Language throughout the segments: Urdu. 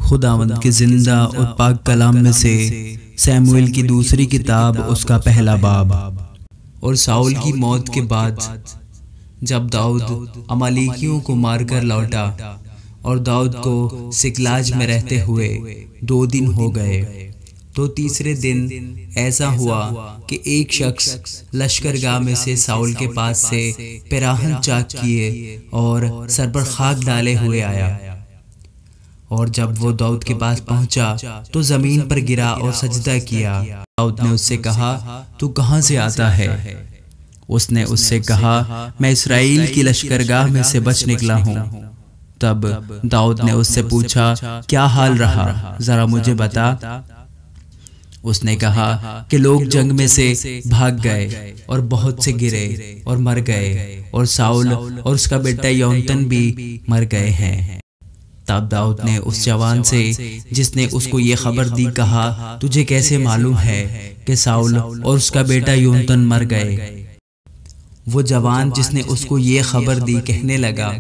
خداوند کے زندہ اور پاک کلام میں سے سیموئیل کی دوسری کتاب اس کا پہلا باب۔ اور ساؤل کی موت کے بعد جب داؤد عمالیکیوں کو مار کر لوٹا اور داؤد کو سکلاج میں رہتے ہوئے 2 دن ہو گئے، تو تیسرے دن ایسا ہوا کہ ایک شخص لشکرگاہ میں سے ساؤل کے پاس سے پیراہن چاک کیے اور سر پر خاک ڈالے ہوئے آیا، اور جب وہ داؤد کے پاس پہنچا تو زمین پر گرا اور سجدہ کیا۔ داؤد نے اس سے کہا، تو کہاں سے آتا ہے؟ اس نے اس سے کہا، میں اسرائیل کی لشکرگاہ میں سے بچ نکلا ہوں۔ تب داؤد نے اس سے پوچھا، کیا حال رہا، ذرا مجھے بتا۔ اس نے کہا کہ لوگ جنگ میں سے بھاگ گئے اور بہت سے گرے اور مر گئے، اور ساؤل اور اس کا بیٹا یونتن بھی مر گئے ہیں۔ تب داؤد نے اس جوان سے جس نے اس کو یہ خبر دی کہا، تجھے کیسے معلوم ہے کہ ساؤل اور اس کا بیٹا یونتن مر گئے؟ وہ جوان جس نے اس کو یہ خبر دی کہنے لگا،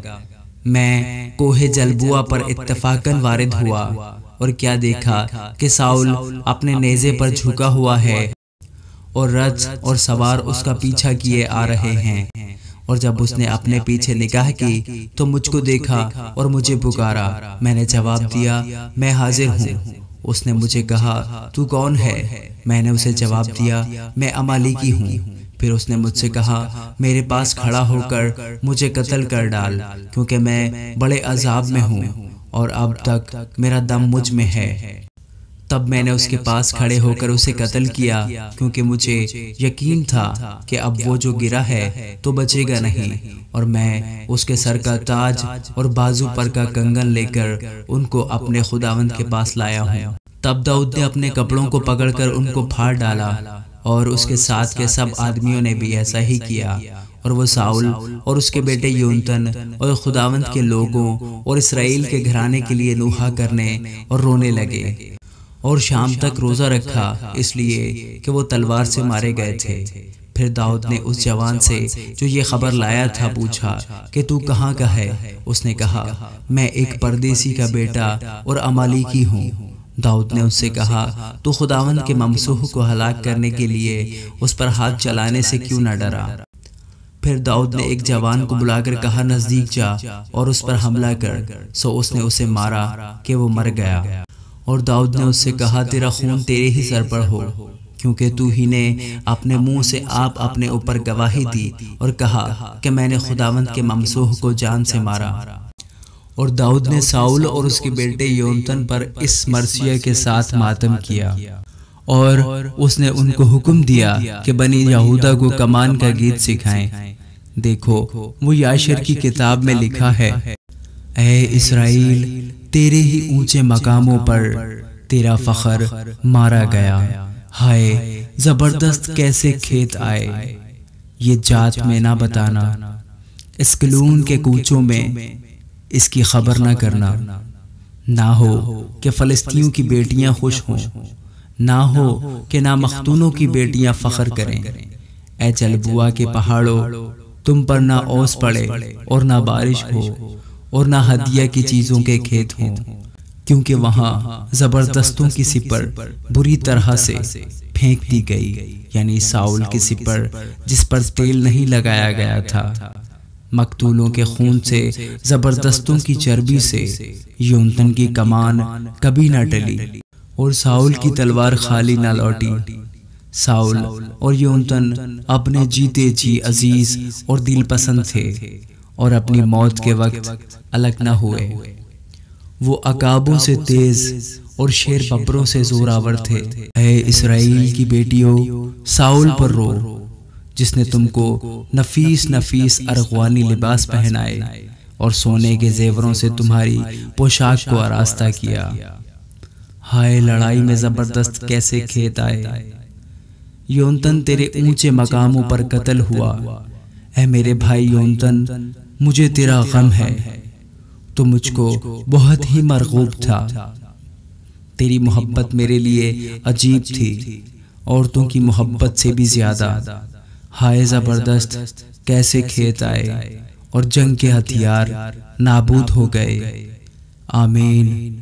میں کوہ جلبوع پر اتفاقاً وارد ہوا اور کیا دیکھا کہ ساؤل اپنے نیزے پر جھکا ہوا ہے اور رتھ اور سوار اس کا پیچھا کیے آ رہے ہیں، اور جب اس نے اپنے پیچھے نگاہ کی تو مجھ کو دیکھا اور مجھے پکارا۔ میں نے جواب دیا، میں حاضر ہوں۔ اس نے مجھے کہا، تو کون ہے؟ میں نے اسے جواب دیا، میں عمالیکی ہوں۔ پھر اس نے مجھ سے کہا، میرے پاس کھڑا ہو کر مجھے قتل کر ڈال، کیونکہ میں بڑے عذاب میں ہوں اور اب تک میرا دم مجھ میں ہے۔ تب میں نے اس کے پاس کھڑے ہو کر اسے قتل کیا، کیونکہ مجھے یقین تھا کہ اب وہ جو گرا ہے تو بچے گا نہیں، اور میں اس کے سر کا تاج اور بازو پر کا کنگن لے کر ان کو اپنے خداوند کے پاس لایا ہوں۔ تب داؤد نے اپنے کپڑوں کو پکڑ کر ان کو پھاڑ ڈالا، اور اس کے ساتھ کے سب آدمیوں نے بھی ایسا ہی کیا، اور وہ ساؤل اور اس کے بیٹے یونتن اور خداوند کے لوگوں اور اسرائیل کے گھرانے کے لیے نوحہ کرنے اور رونے لگے، اور شام تک روزہ رکھا، اس لیے کہ وہ تلوار سے مارے گئے تھے۔ پھر داؤد نے اس جوان سے جو یہ خبر لایا تھا پوچھا کہ تو کہاں کا ہے؟ اس نے کہا، میں ایک پردیسی کا بیٹا اور عمالیکی ہوں۔ داؤد نے اس سے کہا، تو خداوند کے ممسوح کو ہلاک کرنے کے لیے اس پر ہاتھ چلانے سے کیوں نہ ڈرا؟ پھر داؤد نے ایک جوان کو بلا کر کہا، نزدیک جا اور اس پر حملہ کر۔ سو اس نے اسے مارا کہ وہ مر گیا، اور داؤد نے اس سے کہا، تیرا خون تیرے ہی سر پر ہو، کیونکہ تو ہی نے اپنے منہ سے آپ اپنے اوپر گواہی دی اور کہا کہ میں نے خداوند کے ممسوح کو جان سے مارا۔ اور داؤد نے ساؤل اور اس کے بیٹے یونتن پر اس مرثیہ کے ساتھ ماتم کیا، اور اس نے ان کو حکم دیا کہ بنی یہودا کو کمان کا گیت سکھائیں۔ دیکھو، وہ یاشر کی کتاب میں لکھا ہے، اے اسرائیل، تیرے ہی اونچے مقاموں پر تیرا فخر مارا گیا۔ ہائے زبردست کیسے کھیت آئے، یہ جات میں نہ بتانا، اسکلون کے کوچوں میں اس کی خبر نہ کرنا، نہ ہو کہ فلسطینیوں کی بیٹیاں خوش ہوں، نہ ہو کہ نہ مختونوں کی بیٹیاں فخر کریں۔ اے جلبوع کے پہاڑوں، تم پر نہ اوس پڑے اور نہ بارش ہو اور نہ ہدیہ کی چیزوں کے کھیت ہوں، کیونکہ وہاں زبردستوں کی سپر بری طرح سے پھینک دی گئی، یعنی ساؤل کی سپر جس پر تیل نہیں لگایا گیا تھا۔ مقتولوں کے خون سے، زبردستوں کی چربی سے یونتن کی کمان کبھی نہ ٹلی، اور ساؤل کی تلوار خالی نہ لوٹی۔ ساؤل اور یونتن اپنے جیتے جی عزیز اور دل پسند تھے، اور اپنی موت کے وقت الگ نہ ہوئے۔ وہ عقابوں سے تیز اور شیر ببروں سے زوراور تھے۔ اے اسرائیل کی بیٹیوں، ساؤل پر رو، جس نے تم کو نفیس نفیس ارغوانی لباس پہنائے اور سونے کے زیوروں سے تمہاری پوشاک کو آراستہ کیا۔ ہائے لڑائی میں زبردست کیسے کھیت آئے، یونتن تیرے اونچے مقاموں پر قتل ہوا۔ اے میرے بھائی یونتن، مجھے تیرا غم ہے، تو مجھ کو بہت ہی مرغوب تھا۔ تیری محبت میرے لیے عجیب تھی، عورتوں کی محبت سے بھی زیادہ۔ ہائے زبردست کیسے کھیت آئے اور جنگ کے ہتھیار نابود ہو گئے۔ آمین۔